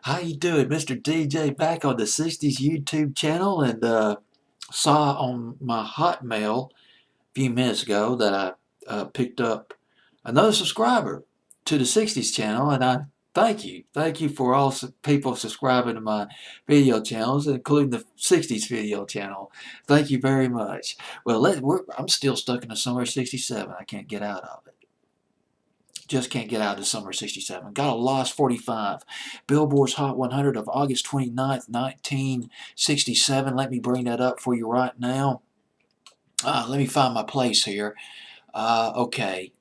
How you doing, Mr. DJ? Back on the 60s YouTube channel, and saw on my Hotmail a few minutes ago that I picked up another subscriber to the 60s channel, and I thank you for all people subscribing to my video channels, including the 60s video channel. Thank you very much. Well, I'm still stuck in the summer of '67. I can't get out of it. Just can't get out of the summer of '67. Got a Lost 45. Billboard's Hot 100 of August 29th, 1967. Let me bring that up for you right now. Let me find my place here. Okay.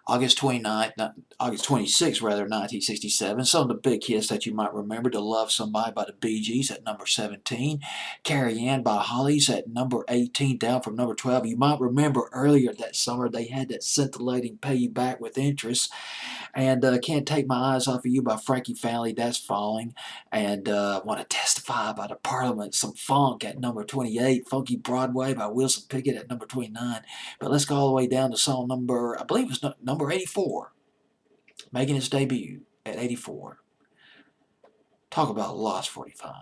August 26th, rather, 1967. Some of the big hits that you might remember: To Love Somebody by the Bee Gees at number 17. Carrie Ann by Hollies at number 18, down from number 12. You might remember earlier that summer they had that scintillating Pay You Back with Interest. And Can't Take My Eyes Off of You by Frankie Valli, that's falling. And Want to Testify by the Parliament, some funk at number 28. Funky Broadway by Wilson Pickett at number 29. But let's go all the way down to song number, I believe it's number 84, making its debut at 84. Talk about Lost 45.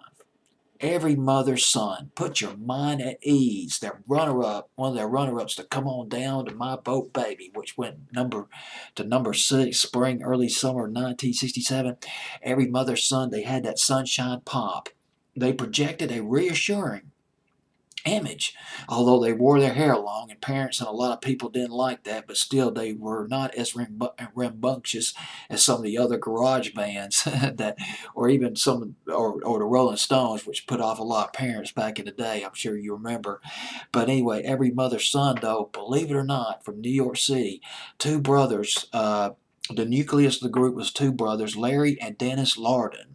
Every Mother's Son, Put Your Mind at Ease. Their runner-up, one of their runner-ups to Come On Down to My Boat Baby, which went to number 6, spring, early summer 1967. Every Mother's Son, they had that sunshine pop. They projected a reassuring image, although they wore their hair long, and parents and a lot of people didn't like that, but still they were not as rambunctious as some of the other garage bands that, or even or the Rolling Stones, which put off a lot of parents back in the day. I'm sure you remember. But anyway, Every Mother's Son, though, believe it or not, from New York City, two brothers. The nucleus of the group was two brothers, Larry and Dennis Lardon.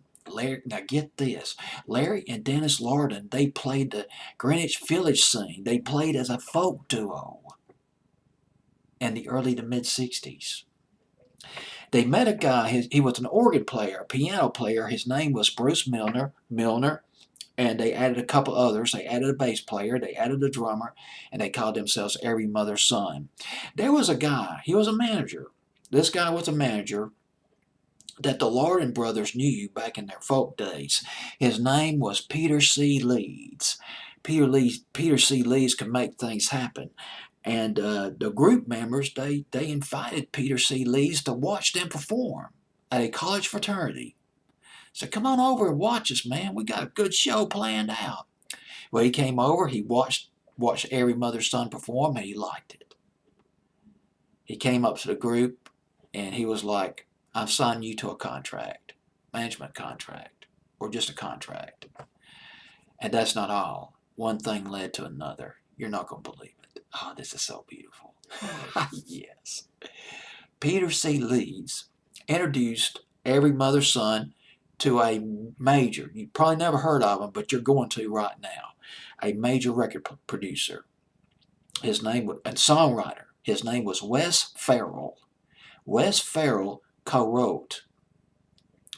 Now get this, Larry and Dennis Lardon, they played the Greenwich Village scene. They played as a folk duo in the early to mid 60s. They met a guy, he was an organ player, a piano player. His name was Bruce Milner, and they added a couple others. They added a bass player, they added a drummer, and they called themselves Every Mother's Son. There was a guy, he was a manager. This guy was a manager that the Lardon brothers knew back in their folk days. His name was Peter C. Leeds. Peter C. Leeds could make things happen. And the group members, they invited Peter C. Leeds to watch them perform at a college fraternity. So come on over and watch us, man. We got a good show planned out. Well, he came over, he watched Every Mother's Son perform, and he liked it. He came up to the group, and he was like, I've signed you to a contract, management contract, or just a contract. And that's not all. One thing led to another. You're not going to believe it. Oh, this is so beautiful. Yes. Peter C. Leeds introduced Every Mother's Son to a major, you probably never heard of him, but you're going to right now, a major record producer. His name and songwriter. His name was Wes Farrell. Wes Farrell co-wrote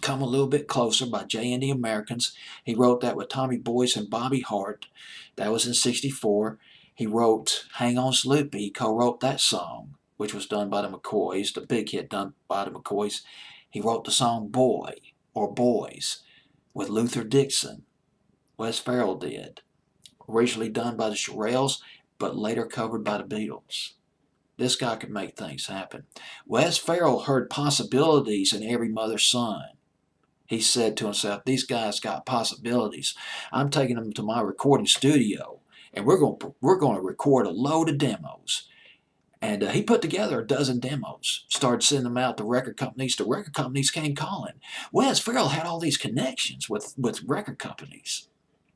Come a Little Bit Closer by Jay and the Americans. He wrote that with Tommy Boyce and Bobby Hart. That was in '64. He wrote Hang On Sloopy. He co-wrote that song, which was done by the McCoys, the big hit done by the McCoys. He wrote the song Boy or Boys with Luther Dixon. Wes Farrell did. Originally done by the Shirelles, but later covered by the Beatles. This guy could make things happen. Wes Farrell heard possibilities in Every Mother's Son. He said to himself, these guys got possibilities. I'm taking them to my recording studio, and we're going to record a load of demos. And he put together a dozen demos, started sending them out to record companies. The record companies came calling. Wes Farrell had all these connections with record companies.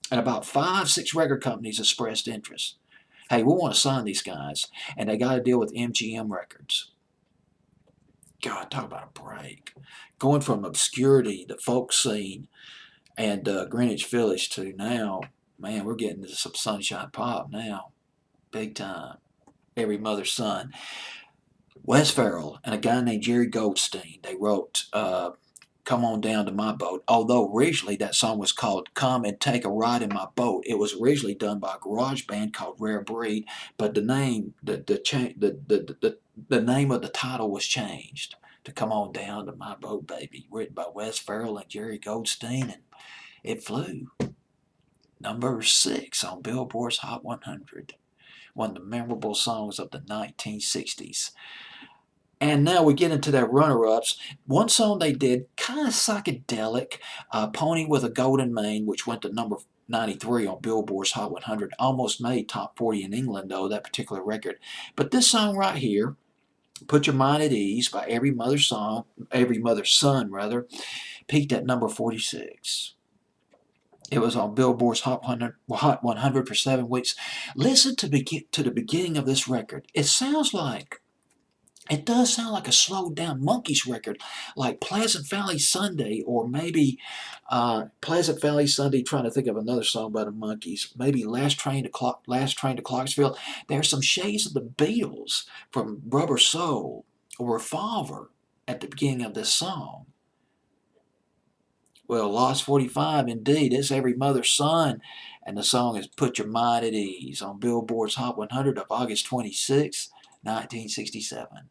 And about 5, 6 record companies expressed interest. Hey, we want to sign these guys. And they got to deal with MGM Records. God, talk about a break. Going from obscurity, the folk scene, and Greenwich Village to now, man, we're getting into some sunshine pop now. Big time. Every Mother's Son. Wes Farrell and a guy named Jerry Goldstein, they wrote Come On Down to My Boat. Although originally that song was called Come and Take a Ride in My Boat. It was originally done by a garage band called Rare Breed, but the name, the name of the title was changed. to Come On Down to My Boat Baby, written by Wes Farrell and Jerry Goldstein, and it flew number 6 on Billboard's Hot 100. One of the memorable songs of the 1960s. And now we get into their runner-ups. One song they did, kind of psychedelic, Pony with a Golden Mane, which went to number 93 on Billboard's Hot 100. Almost made top 40 in England, though, that particular record. But this song right here, Put Your Mind at Ease by Every Mother's Son, peaked at number 46. It was on Billboard's Hot 100 for 7 weeks. Listen to the beginning of this record. It does sound like a slowed down Monkees record, like Pleasant Valley Sunday, or maybe Pleasant Valley Sunday. Trying to think of another song by the Monkees. Maybe Last Train to Clarksville. There's some shades of the Beatles from Rubber Soul or Revolver at the beginning of this song. Well, Lost 45, indeed. It's Every Mother's Son, and the song is Put Your Mind at Ease on Billboard's Hot 100 of August 26, 1967.